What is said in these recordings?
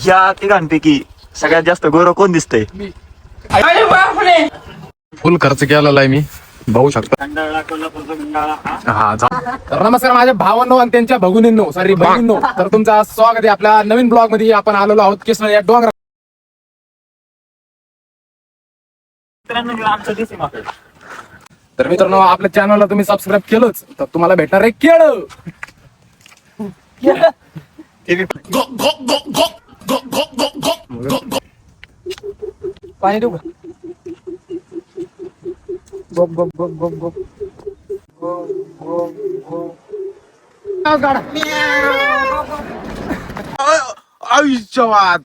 या तिघांपैकी सगळ्यात जास्त गोरं कोण दिसतंय? फुल खर्च केलेला आहे मी, बघू शकता. हा तर नमस्कार माझ्या भावांनो आणि त्यांच्या भगिनींनो, सॉरी बहिणींनो. तर तुमचं स्वागत आहे आपल्या नवीन ब्लॉग मध्ये. आपण आलेलो आहोत केसनळ या डोंगरात. तर मित्रांनो आपल्या चॅनलला तुम्ही सबस्क्राईब केलंच तर तुम्हाला भेटणार आहे केळं. पाणी देऊ का? गोप गोप गोप गोप गोप आयुष्यवाद.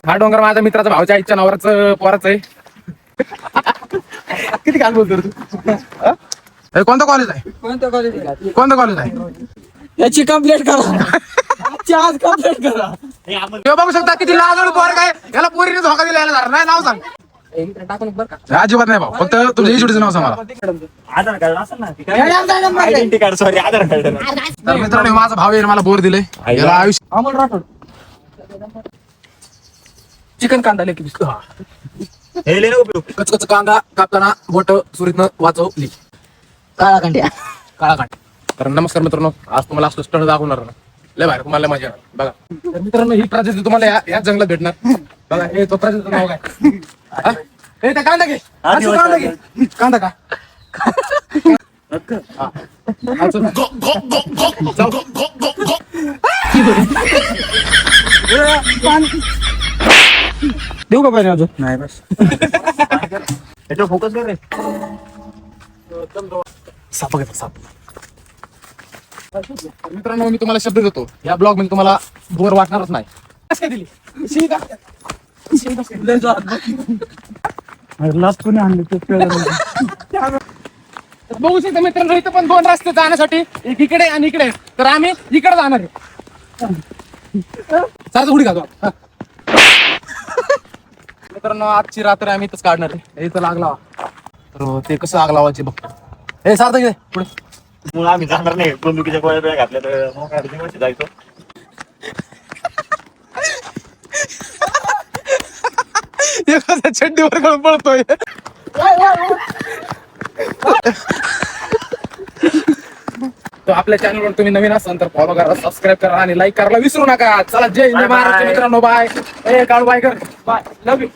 हा डोंगर माझ्या मित्राचा भावच्या आईच्या नावाचं पोराच आहे. किती काल बोलतो तू? कोणतं कॉलेज आहे? कोणतं कॉलेज आहे? याची कंप्लेंट करा. आज कंप्लेंट करा. हे बघू शकता किती लाजळ पोरग आहे. याला पोरीने धोका दिला. याला नाही नाव सांग. अजिबात नाही भाऊ, फक्त तुझ्या इशूचं नाव सांग मला. आधार कार्ड असेल ना, आयडेंटिटी कार्ड, सॉरी आधार कार्ड. तर मित्रांनो माझा भाऊ आहे, मला बोर दिले. याला आयुष्य अमोल राठोड चिकन कांदा लेकी दिसतो. हे लय उपयोग. कचकच कांदा कापताना बोट सुरीतनं वाचवली. काळा कांड्या काळा कांदा. तर नमस्कार मित्रांनो, आज तुम्हाला असं स्टंट दाखवणार ना, लय बाहेर तुम्हाला मजा येणार. बघा तर मित्रांनो ही प्राजक्ता तुम्हाला या जंगलात भेटणार. बघा हे तो प्राजक्ताचं नाव काय? हा? हे त्या कांदा घे, असं कांदा घे. कांदा का? हा. असं. जाऊ. देऊ का पाहिजे अजून? नाही बस. याच्यावर फोकस कर रे. साप घेतो साप. मित्रांनो मी तुम्हाला शब्द देतो, या ब्लॉग मध्ये तुम्हाला बोर वाटणारच नाही. कशी दिली? लास्ट कोणी आणले ते बघू शकता मित्रांनो इथं पण दोन रस्ते जाण्यासाठी, एक इकडे आणि इकडे. तर आम्ही इकडे जाणार आहे. सारखं उडी घालतो. मित्रांनो आजची रात्र आम्ही इथंच काढणार आहे. इथं आग लावा. तर ते कसं आग लावायची बघतो. हे सारखं घे पुढे. मग आम्ही जाणार नाही. बंदुकीच्या गोळ्या बिळ्या घातल्या तर मग काय दिवस जायचो. एखाद्या चड्डीवर गळून पळतोय. तो आपल्या चॅनलवर तुम्ही नवीन असाल तर फॉलो करा, सबस्क्राईब करा आणि लाईक करायला विसरू नका. चला जय हिंद महाराष्ट्र मित्रांनो. बाय. ए काळू बाय कर. बाय. Love you.